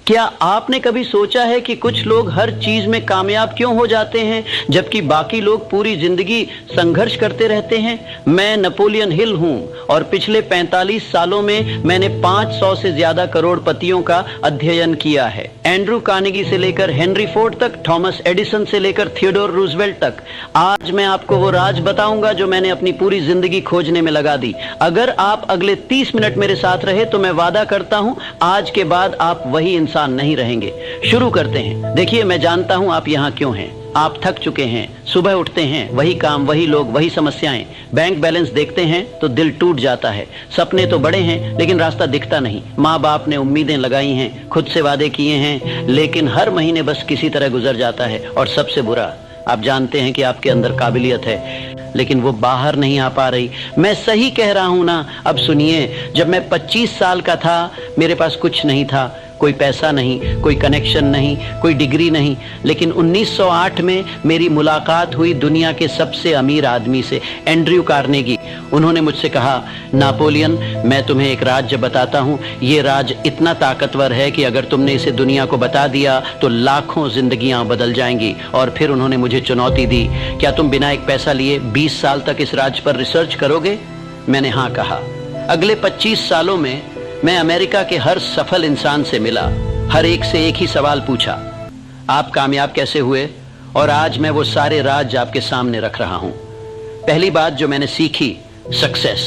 क्या आपने कभी सोचा है कि कुछ लोग हर चीज में कामयाब क्यों हो जाते हैं जबकि बाकी लोग पूरी जिंदगी संघर्ष करते रहते हैं? मैं नेपोलियन हिल हूं और पिछले 45 सालों में मैंने 500 से ज्यादा करोड़पतियों का अध्ययन किया है। एंड्रू कार्नेगी से लेकर हेनरी फोर्ड तक, थॉमस एडिसन से लेकर थियोडोर रूजवेल्ट तक। आज मैं आपको वो राज बताऊंगा जो मैंने अपनी पूरी जिंदगी खोजने में लगा दी। अगर आप अगले 30 मिनट मेरे साथ रहे तो मैं वादा करता हूं आज के बाद आप वही इंसान नहीं रहेंगे। शुरू करते हैं। देखिए, मैं जानता हूं आप यहां क्यों हैं। आप थक चुके हैं, सुबह उठते हैं, वही काम, वही लोग, वही समस्याएं। बैंक बैलेंस देखते हैं तो दिल टूट जाता है। सपने तो बड़े हैं लेकिन रास्ता दिखता नहीं। माँ बाप ने उम्मीदें लगाई हैं, खुद से वादे किए हैं, लेकिन हर महीने बस किसी तरह गुजर जाता है। और सबसे बुरा, आप जानते हैं कि आपके अंदर काबिलियत है लेकिन वो बाहर नहीं आ पा रही। मैं सही कह रहा हूं ना? अब सुनिए, जब मैं 25 साल का था मेरे पास कुछ नहीं था, कोई पैसा नहीं, कोई कनेक्शन नहीं, कोई डिग्री नहीं, लेकिन 1908 में मेरी मुलाकात हुई दुनिया के सबसे अमीर आदमी से, एंड्रयू कार्नेगी। उन्होंने मुझसे कहा, नेपोलियन, मैं तुम्हें एक राज बताता हूँ। ये राज इतना ताकतवर है कि अगर तुमने इसे दुनिया को बता दिया तो लाखों जिंदगियां बदल जाएंगी। और फिर उन्होंने मुझे चुनौती दी, क्या तुम बिना एक पैसा लिए 20 साल तक इस राज पर रिसर्च करोगे? मैंने हाँ कहा। अगले 25 सालों में मैं अमेरिका के हर सफल इंसान से मिला, हर एक से एक ही सवाल पूछा, आप कामयाब कैसे हुए? और आज मैं वो सारे राज आपके सामने रख रहा हूं। पहली बात जो मैंने सीखी, सक्सेस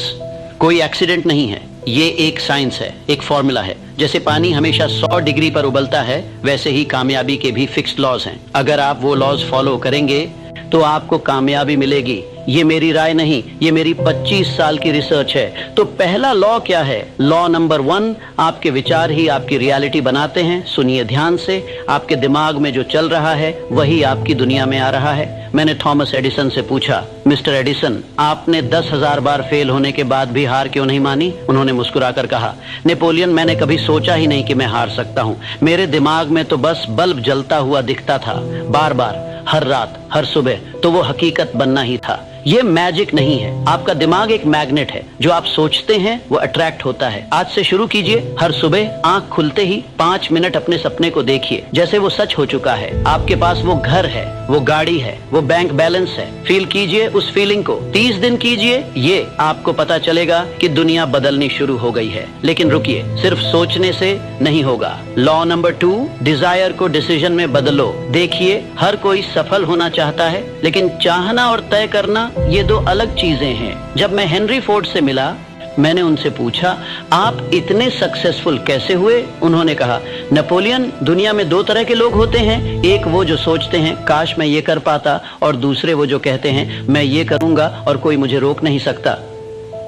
कोई एक्सीडेंट नहीं है, ये एक साइंस है, एक फॉर्मूला है। जैसे पानी हमेशा 100 डिग्री पर उबलता है, वैसे ही कामयाबी के भी फिक्स्ड लॉज हैं। अगर आप वो लॉज फॉलो करेंगे तो आपको कामयाबी मिलेगी। ये मेरी राय नहीं, ये मेरी 25 साल की रिसर्च है। तो पहला लॉ क्या है? लॉ नंबर 1, आपके विचार ही आपकी रियलिटी बनाते हैं। सुनिए ध्यान से, आपके दिमाग में जो चल रहा है वही आपकी दुनिया में आ रहा है। मैंने थॉमस एडिसन से पूछा, मिस्टर एडिसन, आपने 10,000 बार फेल होने के बाद भी हार क्यों नहीं मानी? उन्होंने मुस्कुराकर कहा, नेपोलियन, मैंने कभी सोचा ही नहीं कि मैं हार सकता हूँ। मेरे दिमाग में तो बस बल्ब जलता हुआ दिखता था, बार बार, हर रात, हर सुबह। तो वो हकीकत बनना ही था। ये मैजिक नहीं है, आपका दिमाग एक मैग्नेट है। जो आप सोचते हैं वो अट्रैक्ट होता है। आज से शुरू कीजिए, हर सुबह आंख खुलते ही 5 मिनट अपने सपने को देखिए जैसे वो सच हो चुका है। आपके पास वो घर है, वो गाड़ी है, वो बैंक बैलेंस है। फील कीजिए उस फीलिंग को, 30 दिन कीजिए, ये आपको पता चलेगा कि दुनिया बदलनी शुरू हो गई है। लेकिन रुकिए, सिर्फ सोचने से नहीं होगा। लॉ नंबर 2, डिजायर को डिसीजन में बदलो। देखिए, हर कोई सफल होना चाहता है लेकिन चाहना और तय करना ये दो अलग चीजें हैं। जब मैं हेनरी फोर्ड से मिला, मैंने उनसे पूछा, आप इतने सक्सेसफुल कैसे हुए? उन्होंने कहा, नेपोलियन, दुनिया में 2 तरह के लोग होते हैं। एक वो जो सोचते हैं काश मैं ये कर पाता, और दूसरे वो जो कहते हैं मैं ये करूंगा और कोई मुझे रोक नहीं सकता।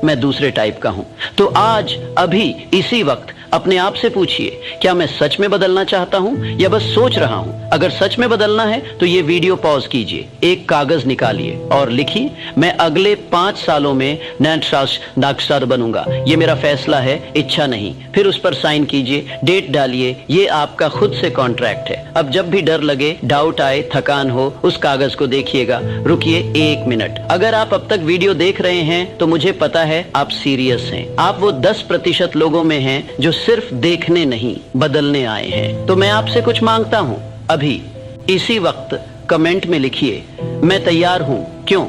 मैं दूसरे टाइप का हूं। तो आज, अभी, इसी वक्त अपने आप से पूछिए, क्या मैं सच में बदलना चाहता हूं या बस सोच रहा हूं? अगर सच में बदलना है तो ये वीडियो पॉज कीजिए, एक कागज निकालिए और लिखिए, मैं अगले 5 सालों में डाक्टर बनूंगा। ये मेरा फैसला है, इच्छा नहीं। फिर उस पर साइन कीजिए, डेट डालिए। ये आपका खुद से कॉन्ट्रैक्ट है। अब जब भी डर लगे, डाउट आए, थकान हो, उस कागज को देखिएगा। रुकिए 1 मिनट। अगर आप अब तक वीडियो देख रहे हैं तो मुझे पता है आप सीरियस हैं। आप वो 10% लोगों में हैं जो सिर्फ देखने नहीं, बदलने आए हैं। तो मैं आपसे कुछ मांगता हूं, अभी इसी वक्त कमेंट में लिखिए, मैं तैयार हूं। क्यों?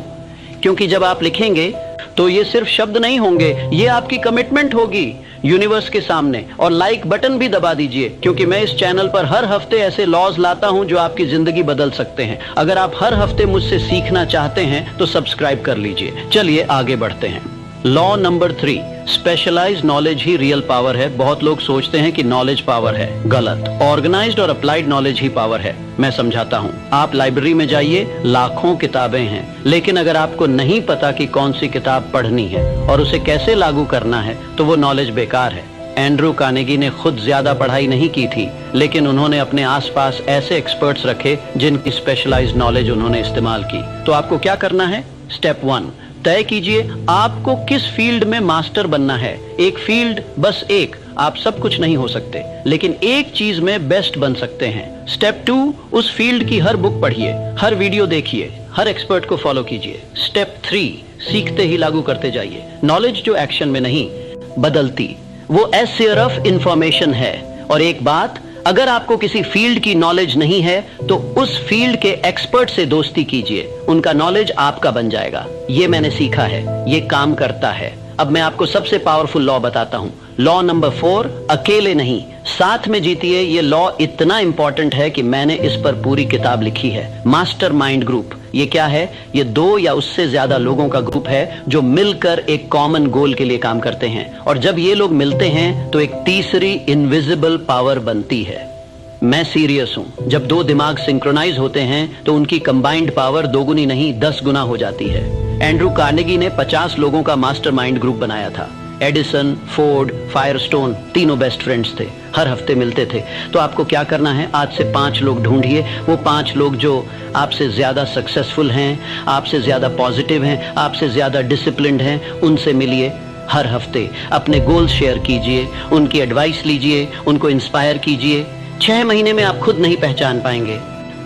क्योंकि जब आप लिखेंगे तो ये सिर्फ शब्द नहीं होंगे, ये आपकी कमिटमेंट होगी यूनिवर्स के सामने। और लाइक बटन भी दबा दीजिए, क्योंकि मैं इस चैनल पर हर हफ्ते ऐसे लॉज लाता हूं जो आपकी जिंदगी बदल सकते हैं। अगर आप हर हफ्ते मुझसे सीखना चाहते हैं तो सब्सक्राइब कर लीजिए। चलिए आगे बढ़ते हैं। लॉ नंबर 3, स्पेशलाइज्ड नॉलेज ही रियल पावर है। बहुत लोग सोचते हैं कि नॉलेज पावर है, गलत। ऑर्गेनाइज्ड और अप्लाइड नॉलेज ही पावर है। मैं समझाता हूँ। आप लाइब्रेरी में जाइए, लाखों किताबें हैं, लेकिन अगर आपको नहीं पता कि कौन सी किताब पढ़नी है और उसे कैसे लागू करना है तो वो नॉलेज बेकार है। एंड्रू कार्नेगी ने खुद ज्यादा पढ़ाई नहीं की थी, लेकिन उन्होंने अपने आसपास ऐसे एक्सपर्ट्स रखे जिनकी स्पेशलाइज्ड नॉलेज उन्होंने इस्तेमाल की। तो आपको क्या करना है? स्टेप 1, तय कीजिए आपको किस फील्ड में मास्टर बनना है। एक फील्ड, बस एक। आप सब कुछ नहीं हो सकते, लेकिन एक चीज में बेस्ट बन सकते हैं। स्टेप 2, उस फील्ड की हर बुक पढ़िए, हर वीडियो देखिए, हर एक्सपर्ट को फॉलो कीजिए। स्टेप 3, सीखते ही लागू करते जाइए। नॉलेज जो एक्शन में नहीं, बदलती, वो सिर्फ इंफॉर्मेशन है। और एक बात, अगर आपको किसी फील्ड की नॉलेज नहीं है तो उस फील्ड के एक्सपर्ट से दोस्ती कीजिए, उनका नॉलेज आपका बन जाएगा। ये मैंने सीखा है, ये काम करता है। अब मैं आपको सबसे पावरफुल लॉ बताता हूं। लॉ नंबर 4, अकेले नहीं साथ में जीतिए। ये लॉ इतना इंपॉर्टेंट है कि मैंने इस पर पूरी किताब लिखी है। मास्टरमाइंड ग्रुप, ये क्या है? ये 2 या उससे ज्यादा लोगों का ग्रुप है जो मिलकर एक कॉमन गोल के लिए काम करते हैं, और जब ये लोग मिलते हैं तो एक तीसरी इनविजिबल पावर बनती है। मैं सीरियस हूं। जब 2 दिमाग सिंक्रोनाइज होते हैं तो उनकी कंबाइंड पावर 2 गुनी नहीं 10 गुना हो जाती है। एंड्रू कार्नेगी ने 50 लोगों का मास्टरमाइंड ग्रुप बनाया था। एडिसन, फोर्ड, फायरस्टोन तीनों बेस्ट फ्रेंड्स थे, हर हफ्ते मिलते थे। तो आपको क्या करना है, आज से 5 लोग ढूंढिए, वो 5 लोग जो आपसे ज्यादा सक्सेसफुल हैं, आपसे ज्यादा पॉजिटिव हैं, आपसे ज्यादा डिसिप्लिन्ड हैं, उनसे मिलिए। हर हफ्ते अपने गोल्स शेयर कीजिए, उनकी एडवाइस लीजिए, उनको इंस्पायर कीजिए। 6 महीने में आप खुद नहीं पहचान पाएंगे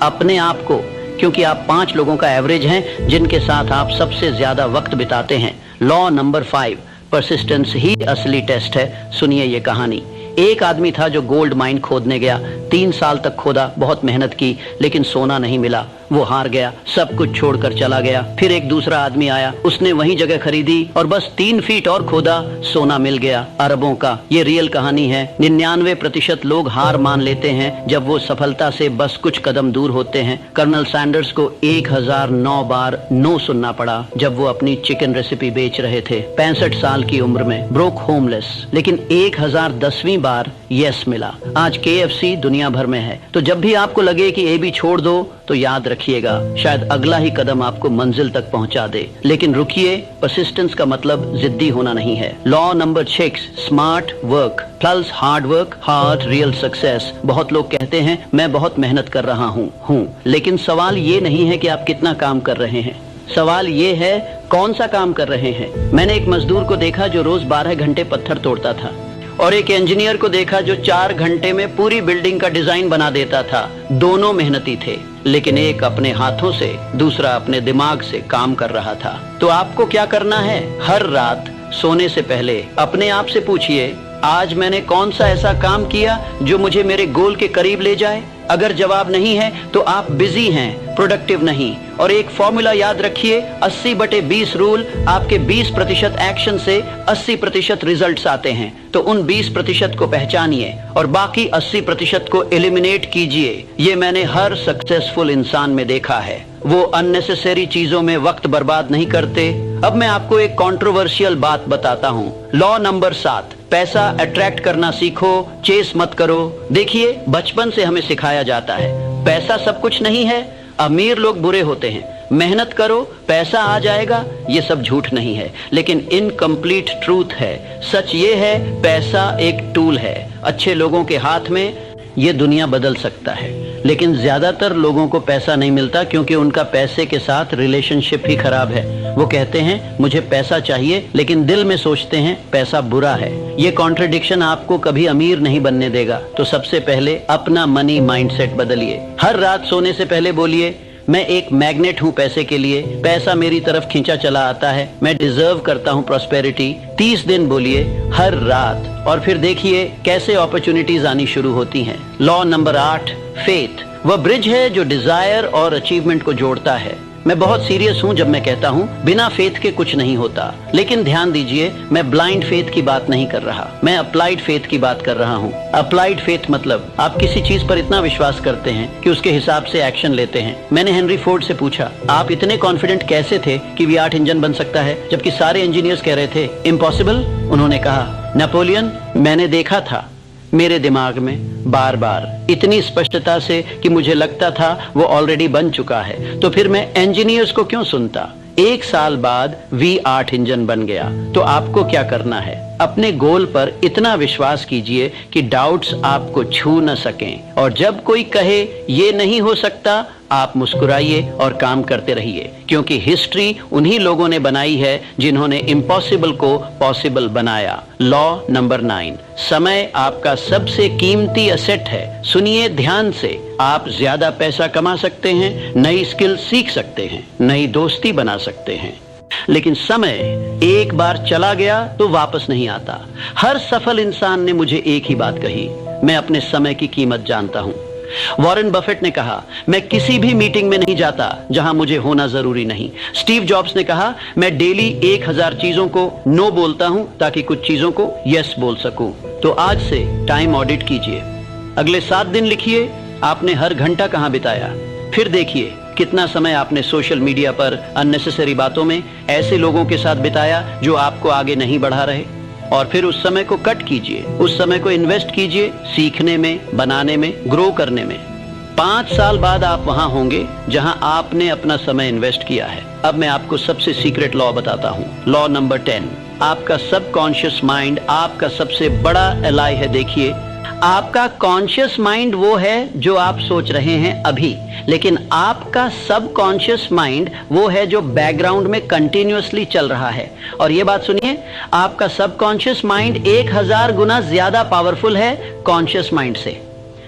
अपने आप को, क्योंकि आप 5 लोगों का एवरेज हैं जिनके साथ आप सबसे ज्यादा वक्त बिताते हैं। लॉ नंबर 5, परसिस्टेंस ही असली टेस्ट है। सुनिए ये कहानी। एक आदमी था जो गोल्ड माइन खोदने गया। 3 साल तक खोदा, बहुत मेहनत की, लेकिन सोना नहीं मिला। वो हार गया, सब कुछ छोड़कर चला गया। फिर एक दूसरा आदमी आया, उसने वही जगह खरीदी और बस 3 फीट और खोदा, सोना मिल गया, अरबों का। ये रियल कहानी है। 99% लोग हार मान लेते हैं जब वो सफलता से बस कुछ कदम दूर होते हैं। कर्नल सैंडर्स को 1009 बार नो सुनना पड़ा जब वो अपनी चिकन रेसिपी बेच रहे थे 65 साल की उम्र में, ब्रोक होमलेस, लेकिन 1010वीं बार यस मिला। आज KFC दुनिया भर में है। तो जब भी आपको लगे कि ये भी छोड़ दो तो याद रखिएगा, शायद अगला ही कदम आपको मंजिल तक पहुंचा दे। लेकिन रुकिए, परसिस्टेंस का मतलब जिद्दी होना नहीं है। Law number 6, smart work plus hard work hard real success. बहुत लोग कहते हैं मैं बहुत मेहनत कर रहा हूँ, लेकिन सवाल ये नहीं है कि आप कितना काम कर रहे हैं, सवाल ये है कौन सा काम कर रहे हैं। मैंने एक मजदूर को देखा जो रोज 12 घंटे पत्थर तोड़ता था, और एक इंजीनियर को देखा जो 4 घंटे में पूरी बिल्डिंग का डिजाइन बना देता था। दोनों मेहनती थे, लेकिन एक अपने हाथों से, दूसरा अपने दिमाग से काम कर रहा था। तो आपको क्या करना है? हर रात सोने से पहले अपने आप से पूछिए, आज मैंने कौन सा ऐसा काम किया जो मुझे मेरे गोल के करीब ले जाए। अगर जवाब नहीं है तो आप बिजी हैं, प्रोडक्टिव नहीं। और एक फॉर्मूला याद रखिए, 80/20 रूल। आपके 20% एक्शन से 80% रिजल्ट्स आते हैं। तो उन 20% को पहचानिए और बाकी 80% को एलिमिनेट कीजिए। ये मैंने हर सक्सेसफुल इंसान में देखा है। वो अननेसेसरी चीजों में वक्त बर्बाद नहीं करते। अब मैं आपको एक कंट्रोवर्शियल बात बताता हूँ। लॉ नंबर 7, पैसा अट्रैक्ट करना सीखो, चेस मत करो। देखिए, बचपन से हमें सिखाया जाता है पैसा सब कुछ नहीं है, अमीर लोग बुरे होते हैं, मेहनत करो पैसा आ जाएगा। ये सब झूठ नहीं है, लेकिन इनकम्प्लीट ट्रूथ है। सच ये है, पैसा एक टूल है। अच्छे लोगों के हाथ में ये दुनिया बदल सकता है, लेकिन ज्यादातर लोगों को पैसा नहीं मिलता क्योंकि उनका पैसे के साथ रिलेशनशिप ही खराब है। वो कहते हैं मुझे पैसा चाहिए, लेकिन दिल में सोचते हैं पैसा बुरा है। ये कॉन्ट्रडिक्शन आपको कभी अमीर नहीं बनने देगा। तो सबसे पहले अपना मनी माइंडसेट बदलिए। हर रात सोने से पहले बोलिए, मैं एक मैग्नेट हूँ पैसे के लिए, पैसा मेरी तरफ खींचा चला आता है, मैं डिजर्व करता हूँ प्रॉस्पेरिटी। 30 दिन बोलिए हर रात, और फिर देखिए कैसे अपॉर्चुनिटीज आनी शुरू होती हैं। लॉ नंबर 8, फेथ वह ब्रिज है जो डिजायर और अचीवमेंट को जोड़ता है। मैं बहुत सीरियस हूँ जब मैं कहता हूँ बिना फेथ के कुछ नहीं होता। लेकिन ध्यान दीजिए, मैं ब्लाइंड फेथ की बात नहीं कर रहा, मैं अप्लाइड फेथ की बात कर रहा हूँ। अप्लाइड फेथ मतलब आप किसी चीज पर इतना विश्वास करते हैं कि उसके हिसाब से एक्शन लेते हैं। मैंने हेनरी फोर्ड से पूछा, आप इतने कॉन्फिडेंट कैसे थे कि V8 इंजन बन सकता है, जबकि सारे इंजीनियर्स कह रहे थे इम्पॉसिबल। उन्होंने कहा, नेपोलियन, मैंने देखा था मेरे दिमाग में बार बार इतनी स्पष्टता से कि मुझे लगता था वो ऑलरेडी बन चुका है, तो फिर मैं इंजीनियर्स को क्यों सुनता। 1 साल बाद V8 इंजन बन गया। तो आपको क्या करना है, अपने गोल पर इतना विश्वास कीजिए कि डाउट्स आपको छू न सकें, और जब कोई कहे ये नहीं हो सकता, आप मुस्कुराइए और काम करते रहिए, क्योंकि हिस्ट्री उन्हीं लोगों ने बनाई है जिन्होंने इम्पॉसिबल को पॉसिबल बनाया। लॉ नंबर 9, समय आपका सबसे कीमती एसेट है। सुनिए ध्यान से, आप ज्यादा पैसा कमा सकते हैं, नई स्किल सीख सकते हैं, नई दोस्ती बना सकते हैं, लेकिन समय एक बार चला गया तो वापस नहीं आता। हर सफल इंसान ने मुझे एक ही बात कही, मैं अपने समय की कीमत जानता हूं। वॉरेन बफेट ने कहा, मैं किसी भी मीटिंग में नहीं जाता जहां मुझे होना जरूरी नहीं। स्टीव जॉब्स ने कहा, मैं डेली 1000 चीजों को नो बोलता हूं ताकि कुछ चीजों को यस बोल सकूं। तो आज से टाइम ऑडिट कीजिए। अगले 7 दिन लिखिए आपने हर घंटा कहां बिताया। फिर देखिए कितना समय आपने सोशल मीडिया पर अननेसेसरी बातों में ऐसे लोगों के साथ बिताया जो आपको आगे नहीं बढ़ा रहे। और फिर उस समय को कट कीजिए, उस समय को इन्वेस्ट कीजिए सीखने में, बनाने में, ग्रो करने में। 5 साल बाद आप वहां होंगे जहां आपने अपना समय इन्वेस्ट किया है। अब मैं आपको सबसे सीक्रेट लॉ बताता हूं। Law number 10। आपका सबकॉन्शियस माइंड आपका सबसे बड़ा एलाई है। देखिए, आपका कॉन्शियस माइंड वो है जो आप सोच रहे हैं अभी, लेकिन आपका सबकॉन्शियस माइंड वो है जो बैकग्राउंड में कंटिन्यूअसली चल रहा है। और ये बात सुनिए, आपका सबकॉन्शियस माइंड 1000 गुना ज्यादा पावरफुल है कॉन्शियस माइंड से।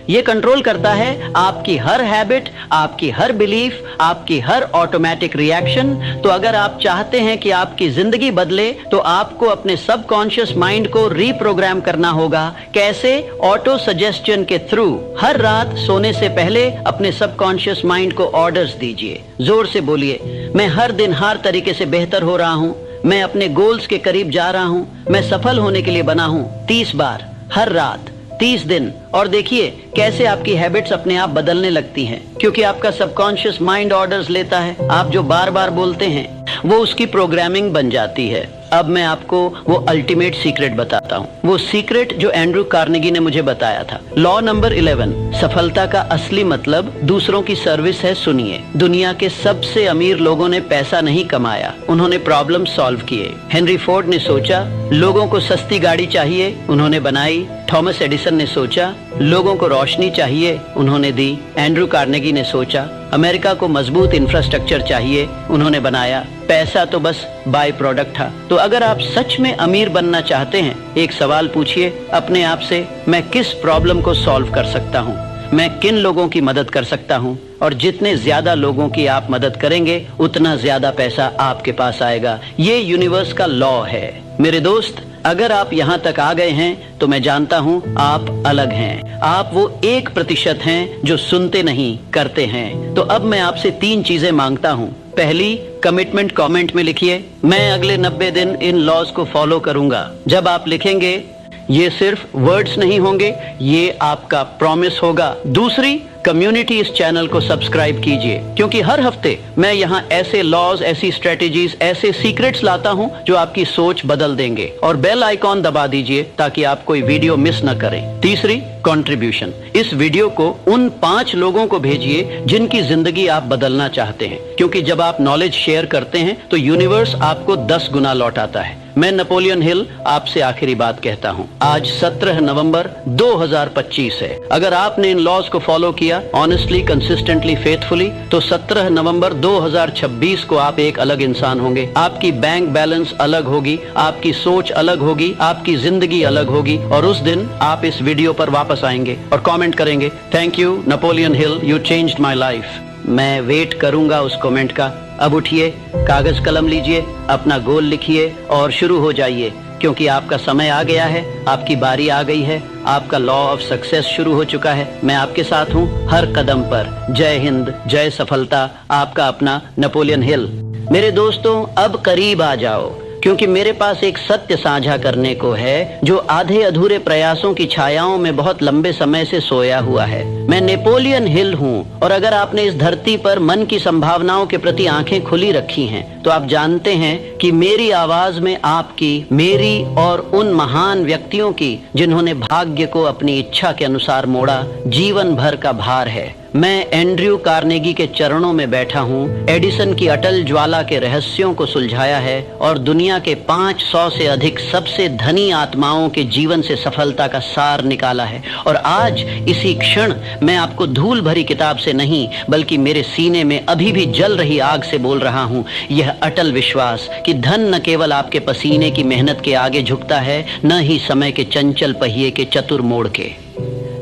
ये कंट्रोल करता है आपकी हर हैबिट, आपकी हर बिलीफ, आपकी हर ऑटोमेटिक रिएक्शन। तो अगर आप चाहते हैं कि आपकी जिंदगी बदले तो आपको अपने सबकॉन्शियस माइंड को रीप्रोग्राम करना होगा। कैसे? ऑटो सजेस्शन के थ्रू। हर रात सोने से पहले अपने सबकॉन्शियस माइंड को ऑर्डर्स दीजिए। जोर से बोलिए, मैं हर दिन हर तरीके से बेहतर हो रहा हूं, मैं अपने गोल्स के करीब जा रहा हूं, मैं सफल होने के लिए बना हूं। 30 बार हर रात, 30 दिन। और देखिए कैसे आपकी हैबिट्स अपने आप बदलने लगती हैं, क्योंकि आपका सबकॉन्शियस माइंड ऑर्डर्स लेता है। आप जो बार बार बोलते हैं वो उसकी प्रोग्रामिंग बन जाती है। अब मैं आपको वो अल्टीमेट सीक्रेट बताता हूँ, वो सीक्रेट जो एंड्रू कार्नेगी ने मुझे बताया था। Law number 11। सफलता का असली मतलब दूसरों की सर्विस है। सुनिए, दुनिया के सबसे अमीर लोगों ने पैसा नहीं कमाया, उन्होंने प्रॉब्लम सॉल्व किए। हेनरी फोर्ड ने सोचा लोगों को सस्ती गाड़ी चाहिए, उन्होंने बनाई। थॉमस एडिसन ने सोचा लोगों को रोशनी चाहिए, उन्होंने दी। एंड्रू कार्नेगी ने सोचा अमेरिका को मजबूत इंफ्रास्ट्रक्चर चाहिए, उन्होंने बनाया। पैसा तो बस बाय प्रोडक्ट था। तो अगर आप सच में अमीर बनना चाहते हैं, एक सवाल पूछिए अपने आप से, मैं किस प्रॉब्लम को सॉल्व कर सकता हूँ, मैं किन लोगों की मदद कर सकता हूँ। और जितने ज्यादा लोगों की आप मदद करेंगे उतना ज्यादा पैसा आपके पास आएगा। ये यूनिवर्स का लॉ है। मेरे दोस्त, अगर आप यहाँ तक आ गए हैं तो मैं जानता हूँ आप अलग हैं। आप वो 1% हैं जो सुनते नहीं, करते हैं। तो अब मैं आपसे 3 चीजें मांगता हूँ। पहली, कमिटमेंट कमेंट में लिखिए, मैं अगले 90 दिन इन लॉज को फॉलो करूंगा। जब आप लिखेंगे ये सिर्फ वर्ड्स नहीं होंगे, ये आपका प्रॉमिस होगा। दूसरी, कम्युनिटी इस चैनल को सब्सक्राइब कीजिए, क्योंकि हर हफ्ते मैं यहाँ ऐसे लॉज, ऐसी स्ट्रेटेजीज, ऐसे सीक्रेट्स लाता हूँ जो आपकी सोच बदल देंगे। और बेल आइकॉन दबा दीजिए ताकि आप कोई वीडियो मिस न करें। तीसरी, कंट्रीब्यूशन। इस वीडियो को उन 5 लोगों को भेजिए जिनकी जिंदगी आप बदलना चाहते हैं, क्योंकि जब आप नॉलेज शेयर करते हैं तो यूनिवर्स आपको 10 गुना लौटाता है। मैं नेपोलियन हिल आपसे आखिरी बात कहता हूँ, आज 17 नवंबर 2025 है। अगर आपने इन लॉज को फॉलो किया ऑनेस्टली, कंसिस्टेंटली, फेथफुली, तो 17 नवंबर 2026 को आप एक अलग इंसान होंगे। आपकी बैंक बैलेंस अलग होगी, आपकी सोच अलग होगी, आपकी जिंदगी अलग होगी। और उस दिन आप इस वीडियो पर वापस आएंगे और कमेंट करेंगे, thank you Napoleon Hill, you changed my life. मैं वेट करूंगा उस कमेंट का। अब उठिए, कागज कलम लीजिए, अपना गोल लिखिए और शुरू हो जाइए, क्योंकि आपका समय आ गया है, आपकी बारी आ गई है, आपका लॉ ऑफ सक्सेस शुरू हो चुका है। मैं आपके साथ हूँ हर कदम पर। जय हिंद, जय सफलता। आपका अपना नेपोलियन हिल। मेरे दोस्तों, अब करीब आ जाओ, क्योंकि मेरे पास एक सत्य साझा करने को है जो आधे अधूरे प्रयासों की छायाओं में बहुत लंबे समय से सोया हुआ है। मैं नेपोलियन हिल हूँ, और अगर आपने इस धरती पर मन की संभावनाओं के प्रति आंखें खुली रखी हैं तो आप जानते हैं कि मेरी आवाज में आपकी, मेरी और उन महान व्यक्तियों की जिन्होंने भाग्य को अपनी इच्छा के अनुसार मोड़ा, जीवन भर का भार है। मैं एंड्रयू कार्नेगी के चरणों में बैठा हूँ, एडिसन की अटल ज्वाला के रहस्यों को सुलझाया है और दुनिया के 500 से अधिक सबसे धनी आत्माओं के जीवन से सफलता का सार निकाला है। और आज इसी क्षण मैं आपको धूल भरी किताब से नहीं, बल्कि मेरे सीने में अभी भी जल रही आग से बोल रहा हूँ। यह अटल विश्वास कि धन न केवल आपके पसीने की मेहनत के आगे झुकता है, न ही समय के चंचल पहिए के चतुर मोड़ के।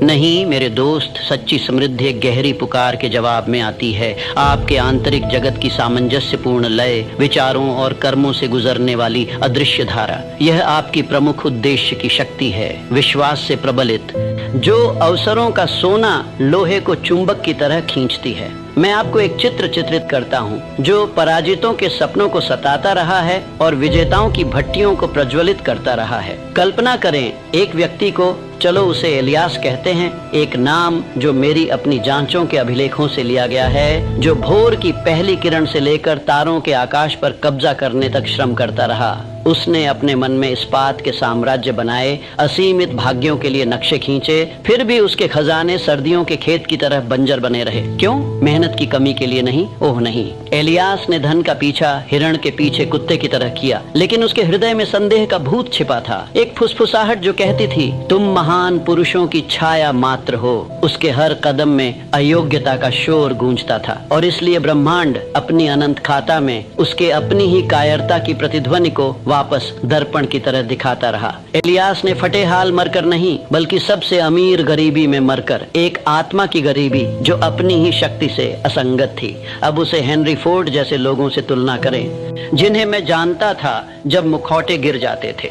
नहीं मेरे दोस्त, सच्ची समृद्धि एक गहरी पुकार के जवाब में आती है। आपके आंतरिक जगत की सामंजस्यपूर्ण लय, विचारों और कर्मों से गुजरने वाली अदृश्य धारा, यह आपकी प्रमुख उद्देश्य की शक्ति है। विश्वास से प्रबलित जो अवसरों का सोना लोहे को चुंबक की तरह खींचती है। मैं आपको एक चित्र चित्रित करता हूँ जो पराजितों के सपनों को सताता रहा है और विजेताओं की भट्टियों को प्रज्वलित करता रहा है। कल्पना करें एक व्यक्ति को, चलो उसे एलियास कहते हैं, एक नाम जो मेरी अपनी जांचों के अभिलेखों से लिया गया है, जो भोर की पहली किरण से लेकर तारों के आकाश पर कब्जा करने तक श्रम करता रहा। उसने अपने मन में इस्पात के साम्राज्य बनाए, असीमित भाग्यों के लिए नक्शे खींचे, फिर भी उसके खजाने सर्दियों के खेत की तरह बंजर बने रहे। क्यों? मेहनत की कमी के लिए नहीं। ओह नहीं, एलियास ने धन का पीछा हिरण के पीछे कुत्ते की तरह किया, लेकिन उसके हृदय में संदेह का भूत छिपा था, एक फुसफुसाहट जो कहती थी तुम महान पुरुषों की छाया मात्र हो। उसके हर कदम में अयोग्यता का शोर गूंजता था और इसलिए ब्रह्मांड अपनी अनंत खाता में उसके अपनी ही कायरता की प्रतिध्वनि को वापस दर्पण की तरह दिखाता रहा। एलियास ने फटे हाल मरकर नहीं, बल्कि सबसे अमीर गरीबी में मरकर, एक आत्मा की गरीबी जो अपनी ही शक्ति से असंगत थी। अब उसे हेनरी फोर्ड जैसे लोगों से तुलना करें जिन्हें मैं जानता था जब मुखौटे गिर जाते थे।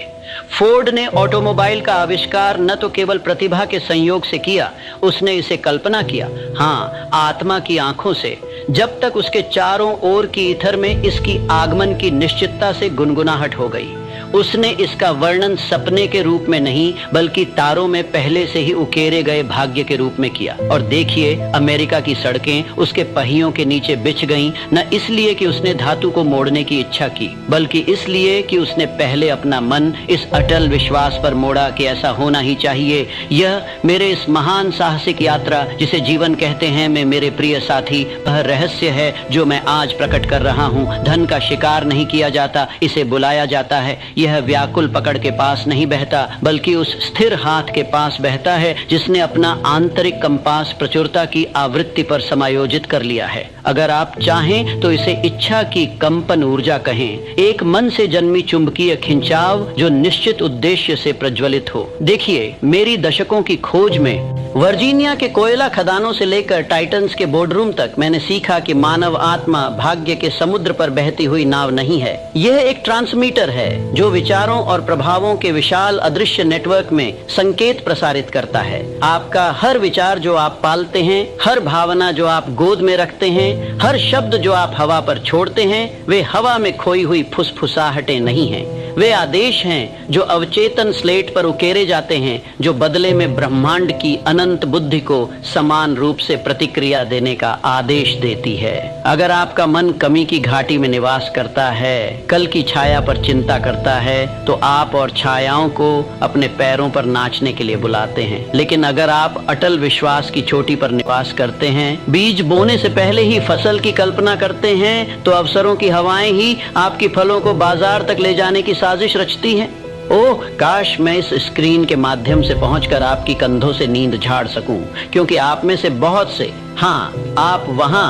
फोर्ड ने ऑटोमोबाइल का आविष्कार न तो केवल प्रतिभा के संयोग से किया, उसने इसे कल्पना किया, हाँ, आत्मा की आंखों से। जब तक उसके चारों ओर की ईथर में इसकी आगमन की निश्चितता से गुनगुनाहट हो गई। उसने इसका वर्णन सपने के रूप में नहीं, बल्कि तारों में पहले से ही उकेरे गए भाग्य के रूप में किया। और देखिए, अमेरिका की सड़कें उसके पहियों के नीचे बिछ गईं, न इसलिए कि उसने धातु को मोड़ने की इच्छा की, बल्कि इसलिए कि उसने पहले अपना मन इस अटल विश्वास पर मोड़ा कि ऐसा होना ही चाहिए। यह मेरे इस महान साहसिक यात्रा जिसे जीवन कहते हैं में मेरे प्रिय साथी, वह रहस्य है जो मैं आज प्रकट कर रहा हूँ। धन का शिकार नहीं किया जाता, इसे बुलाया जाता है। यह व्याकुल पकड़ के पास नहीं बहता, बल्कि उस स्थिर हाथ के पास बहता है जिसने अपना आंतरिक कंपास प्रचुरता की आवृत्ति पर समायोजित कर लिया है। अगर आप चाहें तो इसे इच्छा की कंपन ऊर्जा कहें, एक मन से जन्मी चुंबकीय खिंचाव जो निश्चित उद्देश्य से प्रज्वलित हो। देखिए, मेरी दशकों की खोज में वर्जीनिया के कोयला खदानों से लेकर टाइटन्स के बोर्डरूम तक मैंने सीखा कि मानव आत्मा भाग्य के समुद्र पर बहती हुई नाव नहीं है। यह एक ट्रांसमीटर है जो विचारों और प्रभावों के विशाल अदृश्य नेटवर्क में संकेत प्रसारित करता है। आपका हर विचार जो आप पालते हैं, हर भावना जो आप गोद में रखते हैं, हर शब्द जो आप हवा पर छोड़ते हैं, वे हवा में खोई हुई फुसफुसाहटें नहीं हैं। वे आदेश हैं जो अवचेतन स्लेट पर उकेरे जाते हैं, जो बदले में ब्रह्मांड की अनंत बुद्धि को समान रूप से प्रतिक्रिया देने का आदेश देती है। अगर आपका मन कमी की घाटी में निवास करता है, कल की छाया पर चिंता करता है, तो आप और छायाओं को अपने पैरों पर नाचने के लिए बुलाते हैं। लेकिन अगर आप अटल विश्वास की चोटी पर निवास करते हैं, बीज बोने से पहले ही फसल की कल्पना करते हैं, तो अवसरों की हवाएं ही आपकी फलों को बाजार तक ले जाने की साजिश रचती हैं। ओह, काश मैं इस स्क्रीन के माध्यम से पहुंचकर आपकी कंधों से नींद झाड़ सकूं, क्योंकि आप में से बहुत से, हाँ, आप वहां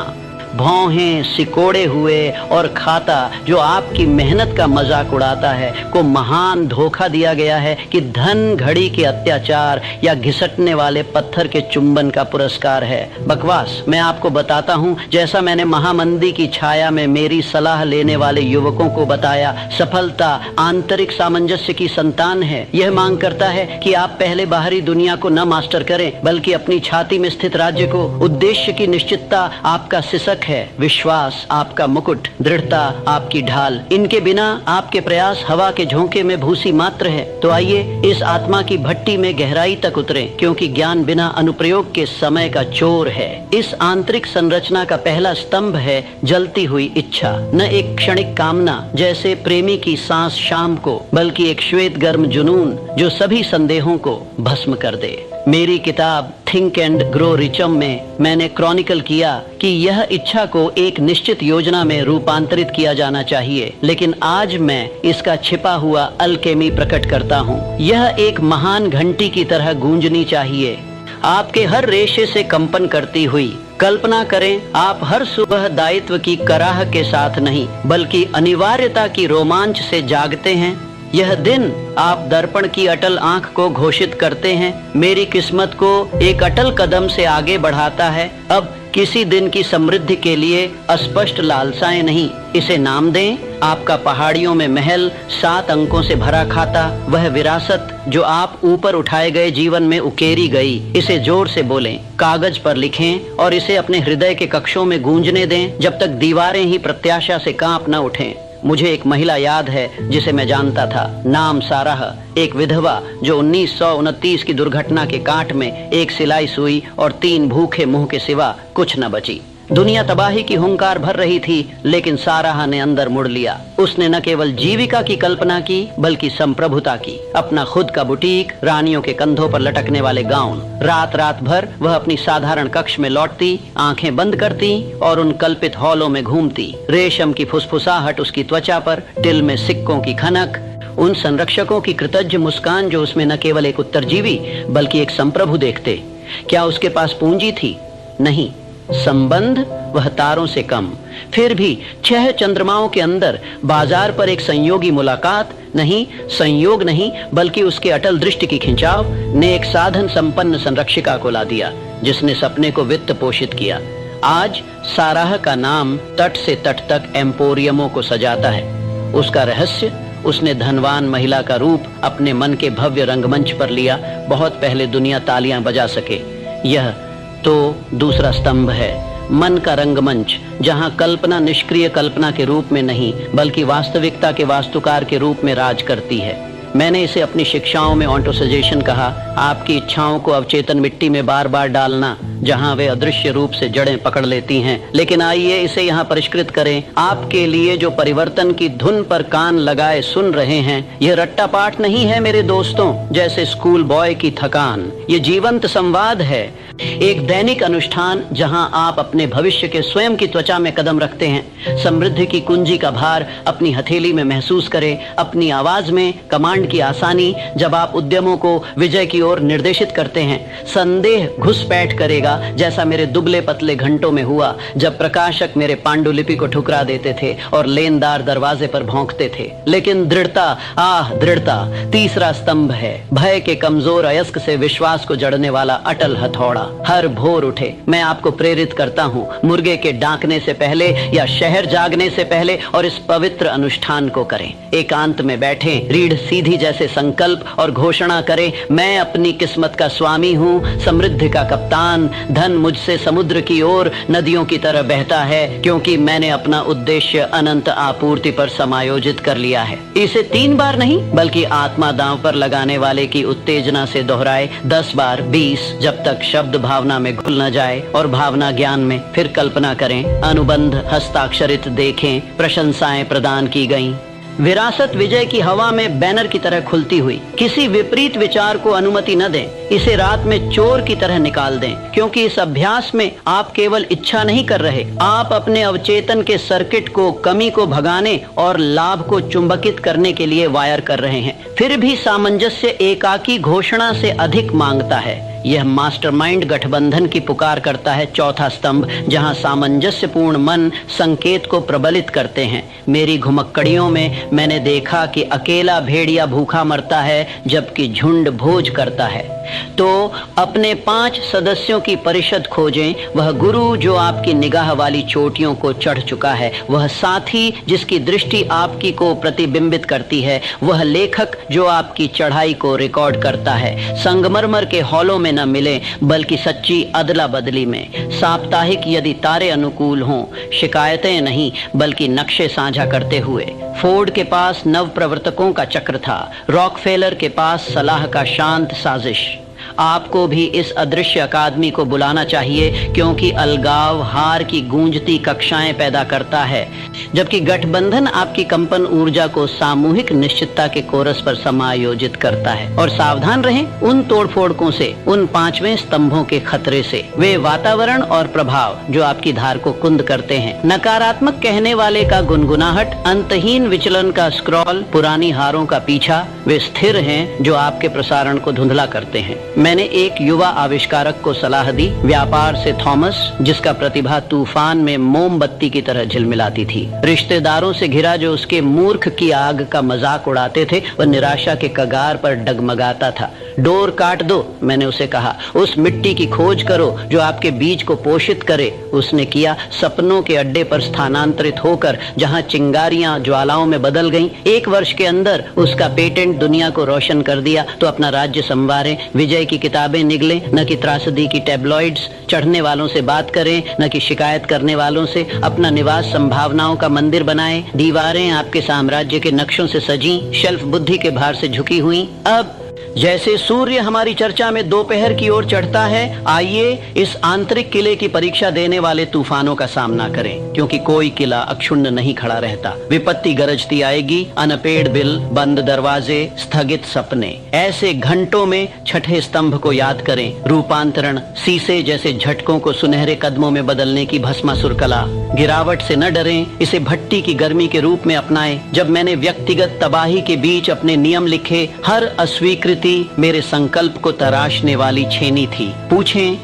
भौहें सिकोड़े हुए और खाता जो आपकी मेहनत का मजाक उड़ाता है को महान धोखा दिया गया है कि धन घड़ी के अत्याचार या घिसटने वाले पत्थर के चुंबन का पुरस्कार है। बकवास। मैं आपको बताता हूँ, जैसा मैंने महामंदी की छाया में मेरी सलाह लेने वाले युवकों को बताया, सफलता आंतरिक सामंजस्य की संतान है। यह मांग करता है कि आप पहले बाहरी दुनिया को न मास्टर करें, बल्कि अपनी छाती में स्थित राज्य को। उद्देश्य की निश्चितता आपका सिसक है, विश्वास आपका मुकुट, दृढ़ता आपकी ढाल। इनके बिना आपके प्रयास हवा के झोंके में भूसी मात्र है। तो आइए इस आत्मा की भट्टी में गहराई तक उतरें, क्योंकि ज्ञान बिना अनुप्रयोग के समय का चोर है। इस आंतरिक संरचना का पहला स्तंभ है जलती हुई इच्छा, न एक क्षणिक कामना जैसे प्रेमी की सांस शाम को, बल्कि एक श्वेत गर्म जुनून जो सभी संदेहों को भस्म कर दे। मेरी किताब थिंक एंड ग्रो रिचम में मैंने क्रॉनिकल किया कि यह इच्छा को एक निश्चित योजना में रूपांतरित किया जाना चाहिए, लेकिन आज मैं इसका छिपा हुआ अल्केमी प्रकट करता हूँ। यह एक महान घंटी की तरह गूंजनी चाहिए, आपके हर रेशे से कंपन करती हुई। कल्पना करें, आप हर सुबह दायित्व की कराह के साथ नहीं, बल्कि अनिवार्यता की रोमांच से जागते हैं। यह दिन आप दर्पण की अटल आंख को घोषित करते हैं, मेरी किस्मत को एक अटल कदम से आगे बढ़ाता है। अब किसी दिन की समृद्धि के लिए अस्पष्ट लालसाएं नहीं, इसे नाम दें आपका पहाड़ियों में महल 7 अंकों से भरा खाता, वह विरासत जो आप ऊपर उठाए गए जीवन में उकेरी गई। इसे जोर से बोलें, कागज पर लिखें और इसे अपने हृदय के कक्षों में गूंजने दें जब तक दीवारें ही प्रत्याशा से कांप न उठें। मुझे एक महिला याद है जिसे मैं जानता था, नाम साराह, एक विधवा जो 1929 की दुर्घटना के कांट में एक सिलाई सुई और 3 भूखे मुंह के सिवा कुछ न बची। दुनिया तबाही की हुंकार भर रही थी, लेकिन साराह ने अंदर मुड़ लिया। उसने न केवल जीविका की कल्पना की बल्कि संप्रभुता की। अपना खुद का बुटीक, रानियों के कंधों पर लटकने वाले गाउन। रात रात भर वह अपनी साधारण कक्ष में लौटती, आंखें बंद करती और उन कल्पित हॉलों में घूमती। रेशम की फुसफुसाहट उसकी त्वचा पर, तिल में सिक्कों की खनक, उन संरक्षकों की कृतज्ञ मुस्कान जो उसमें न केवल एक उत्तरजीवी बल्कि एक संप्रभु देखते। क्या उसके पास पूंजी थी? नहीं। संबंध? वह तारों से कम। फिर भी 6 चंद्रमाओं के अंदर बाजार पर एक संयोगी मुलाकात नहीं, संयोग नहीं, बल्कि उसके अटल दृष्टि की खिंचाव ने एक साधन संपन्न संरक्षिका को ला दिया, जिसने सपने को वित्त पोषित किया। आज साराह का नाम तट से तट तक एम्पोरियमों को सजाता है। उसका रहस्य, उसने धनवान महिला का रूप अपने मन के भव्य रंगमंच पर लिया, बहुत पहले दुनिया तालियां बजा सके। यह तो दूसरा स्तंभ है, मन का रंगमंच, जहां कल्पना निष्क्रिय कल्पना के रूप में नहीं बल्कि वास्तविकता के वास्तुकार के रूप में राज करती है। मैंने इसे अपनी शिक्षाओं में ऑन्टोसजेशन कहा, आपकी इच्छाओं को अवचेतन मिट्टी में बार बार डालना जहां वे अदृश्य रूप से जड़ें पकड़ लेती हैं। लेकिन आइए इसे यहाँ परिष्कृत करें। आपके लिए जो परिवर्तन की धुन पर कान लगाए सुन रहे हैं, यह रट्टा पाठ नहीं है मेरे दोस्तों, जैसे स्कूल बॉय की थकान। ये जीवंत संवाद है, एक दैनिक अनुष्ठान जहां आप अपने भविष्य के स्वयं की त्वचा में कदम रखते हैं। समृद्धि की कुंजी का भार अपनी हथेली में महसूस करें, अपनी आवाज में कमांड की आसानी जब आप उद्यमों को विजय की ओर निर्देशित करते हैं। संदेह घुसपैठ करेगा, जैसा मेरे दुबले पतले घंटों में हुआ जब प्रकाशक मेरे पांडुलिपि को ठुकरा देते थे और लेनदार दरवाजे पर भौंकते थे। लेकिन दृढ़ता, दृढ़ता तीसरा स्तंभ है। भय के कमजोर अयस्क से विश्वास को जड़ने वाला अटल हथौड़ा। हर भोर उठे, मैं आपको प्रेरित करता हूँ, मुर्गे के डांकने से पहले या शहर जागने से पहले और इस पवित्र अनुष्ठान को करें। एकांत में बैठे, रीढ़ सीधी जैसे संकल्प और घोषणा करें, मैं अपनी किस्मत का स्वामी हूँ, समृद्धि का कप्तान। धन मुझसे समुद्र की ओर नदियों की तरह बहता है, क्योंकि मैंने अपना उद्देश्य अनंत आपूर्ति पर समायोजित कर लिया है। इसे 3 बार नहीं बल्कि आत्मा दांव पर लगाने वाले की उत्तेजना से दोहराए 10 बार, 20, जब तक शब्द भावना में घुल न जाए और भावना ज्ञान में। फिर कल्पना करें, अनुबंध हस्ताक्षरित देखें, प्रशंसाएं प्रदान की गईं। विरासत विजय की हवा में बैनर की तरह खुलती हुई। किसी विपरीत विचार को अनुमति न दें, इसे रात में चोर की तरह निकाल दें, क्योंकि इस अभ्यास में आप केवल इच्छा नहीं कर रहे, आप अपने अवचेतन के सर्किट को कमी को भगाने और लाभ को चुंबकित करने के लिए वायर कर रहे हैं। फिर भी सामंजस्य एकाकी घोषणा से अधिक मांगता है। यह मास्टरमाइंड गठबंधन की पुकार करता है, चौथा स्तंभ, जहां सामंजस्यपूर्ण मन संकेत को प्रबलित करते हैं। मेरी घुमक्कड़ियों में मैंने देखा कि अकेला भेड़िया भूखा मरता है जबकि झुंड भोज करता है। तो अपने 5 सदस्यों की परिषद खोजें, वह गुरु जो आपकी निगाह वाली चोटियों को चढ़ चुका है, वह साथी जिसकी दृष्टि आपकी को प्रतिबिंबित करती है, वह लेखक जो आपकी चढ़ाई को रिकॉर्ड करता है। संगमरमर के हॉलों में न मिले बल्कि सच्ची अदला बदली में। साप्ताहिक यदि तारे अनुकूल हों, शिकायतें नहीं बल्कि नक्शे साझा करते हुए। फोर्ड के पास नव प्रवर्तकों का चक्र था, रॉकफेलर के पास सलाह का शांत साजिश। आपको भी इस अदृश्य अकादमी को बुलाना चाहिए, क्योंकि अलगाव हार की गूंजती कक्षाएं पैदा करता है, जबकि गठबंधन आपकी कंपन ऊर्जा को सामूहिक निश्चितता के कोरस पर समायोजित करता है। और सावधान रहें उन तोड़फोड़कों से, उन 5वें स्तंभों के खतरे से। वे वातावरण और प्रभाव जो आपकी धार को कुंद करते हैं। नकारात्मक कहने वाले का गुनगुनाहट, अंतहीन विचलन का स्क्रॉल, पुरानी हारों का पीछा, वे स्थिर हैं जो आपके प्रसारण को धुंधला करते हैं। मैंने एक युवा आविष्कारक को सलाह दी, व्यापार से थॉमस, जिसका प्रतिभा तूफान में मोमबत्ती की तरह झिलमिलाती थी। रिश्तेदारों से घिरा जो उसके मूर्ख की आग का मजाक उड़ाते थे, वह निराशा के कगार पर डगमगाता था। डोर काट दो, मैंने उसे कहा। उस मिट्टी की खोज करो जो आपके बीज को पोषित करे। उसने किया। सपनों के अड्डे पर स्थानांतरित होकर जहां चिंगारियां ज्वालाओं में बदल गईं, 1 वर्ष के अंदर उसका पेटेंट दुनिया को रोशन कर दिया। तो अपना राज्य संवारें, विजय की किताबें निगलें, न कि त्रासदी की टैबलॉइड्स। चढ़ने वालों से बात करें, न कि शिकायत करने वालों से। अपना निवास संभावनाओं का मंदिर बनाएं। दीवारें आपके साम्राज्य के नक्शों से सजी, शेल्फ बुद्धि के भार से झुकी हुई। अब जैसे सूर्य हमारी चर्चा में दोपहर की ओर चढ़ता है, आइए इस आंतरिक किले की परीक्षा देने वाले तूफानों का सामना करें, क्योंकि कोई किला अक्षुण्ण नहीं खड़ा रहता। विपत्ति गरजती आएगी, अनपेड़ बिल, बंद दरवाजे, स्थगित सपने। ऐसे घंटों में छठे स्तंभ को याद करें। रूपांतरण, शीशे जैसे झटकों को सुनहरे कदमों में बदलने की भस्मासुर कला। गिरावट से न डरें, इसे भट्टी की गर्मी के रूप में अपनाएं। जब मैंने व्यक्तिगत तबाही के बीच अपने नियम लिखे, हर अस्वीकृति मेरे संकल्प को तराशने वाली छेनी थी। पूछें,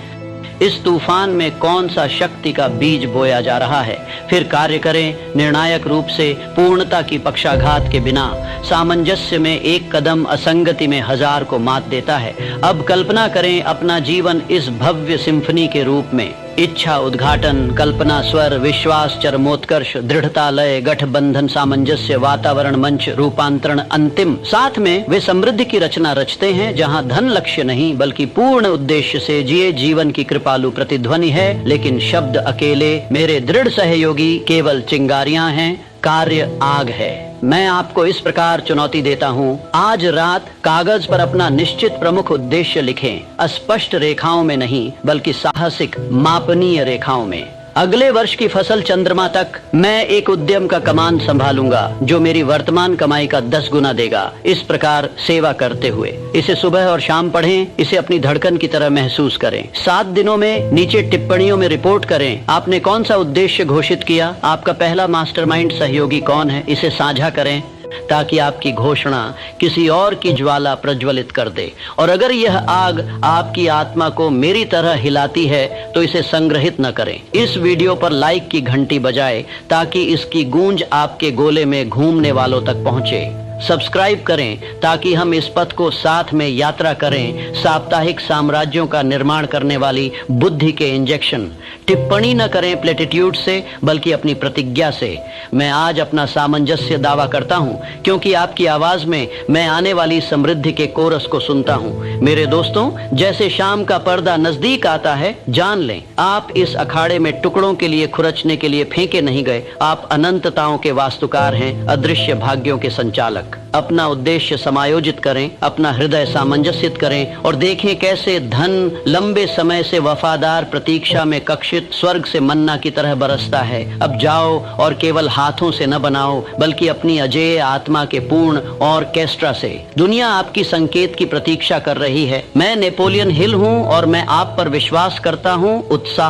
इस तूफान में कौन सा शक्ति का बीज बोया जा रहा है? फिर कार्य करें निर्णायक रूप से, पूर्णता की पक्षाघात के बिना। सामंजस्य में एक कदम असंगति में 1000 को मात देता है। अब कल्पना करें अपना जीवन इस भव्य सिम्फनी के रूप में। इच्छा उद्घाटन, कल्पना स्वर, विश्वास चरमोत्कर्ष, दृढ़ता लय, गठबंधन सामंजस्य, वातावरण मंच, रूपांतरण अंतिम। साथ में वे समृद्धि की रचना रचते हैं जहां धन लक्ष्य नहीं बल्कि पूर्ण उद्देश्य से जिए जीवन की कृपालु प्रतिध्वनि है। लेकिन शब्द अकेले, मेरे दृढ़ सहयोगी केवल चिंगारियां हैं, कार्य आग है। मैं आपको इस प्रकार चुनौती देता हूँ, आज रात कागज पर अपना निश्चित प्रमुख उद्देश्य लिखें। अस्पष्ट रेखाओं में नहीं बल्कि साहसिक मापनीय रेखाओं में। अगले वर्ष की फसल चंद्रमा तक मैं एक उद्यम का कमान संभालूंगा जो मेरी वर्तमान कमाई का 10 गुना देगा। इस प्रकार सेवा करते हुए इसे सुबह और शाम पढ़ें, इसे अपनी धड़कन की तरह महसूस करें। 7 दिनों में नीचे टिप्पणियों में रिपोर्ट करें आपने कौन सा उद्देश्य घोषित किया, आपका पहला मास्टरमाइंड सहयोगी कौन है, इसे साझा करें ताकि आपकी घोषणा किसी और की ज्वाला प्रज्वलित कर दे। और अगर यह आग आपकी आत्मा को मेरी तरह हिलाती है तो इसे संग्रहित न करें। इस वीडियो पर लाइक की घंटी बजाएं ताकि इसकी गूंज आपके गोले में घूमने वालों तक पहुंचे। सब्सक्राइब करें ताकि हम इस पथ को साथ में यात्रा करें। साप्ताहिक साम्राज्यों का निर्माण करने वाली बुद्धि के इंजेक्शन। टिप्पणी न करें प्लेटिट्यूड से बल्कि अपनी प्रतिज्ञा से। मैं आज अपना सामंजस्य दावा करता हूं क्योंकि आपकी आवाज में मैं आने वाली समृद्धि के कोरस को सुनता हूं। मेरे दोस्तों, जैसे शाम का पर्दा नजदीक आता है, जान लें आप इस अखाड़े में टुकड़ों के लिए खुरचने के लिए फेंके नहीं गए। आप अनंतताओं के वास्तुकार हैं, अदृश्य भाग्यों के संचालक। अपना उद्देश्य समायोजित करें, अपना हृदय सामंजस्यित करें और देखें कैसे धन लंबे समय से वफादार प्रतीक्षा में कक्षित स्वर्ग से मन्ना की तरह बरसता है। अब जाओ और केवल हाथों से न बनाओ बल्कि अपनी अजेय आत्मा के पूर्ण ऑर्केस्ट्रा से। दुनिया आपकी संकेत की प्रतीक्षा कर रही है। मैं नेपोलियन हिल हूं और मैं आप पर विश्वास करता हूं। उत्साह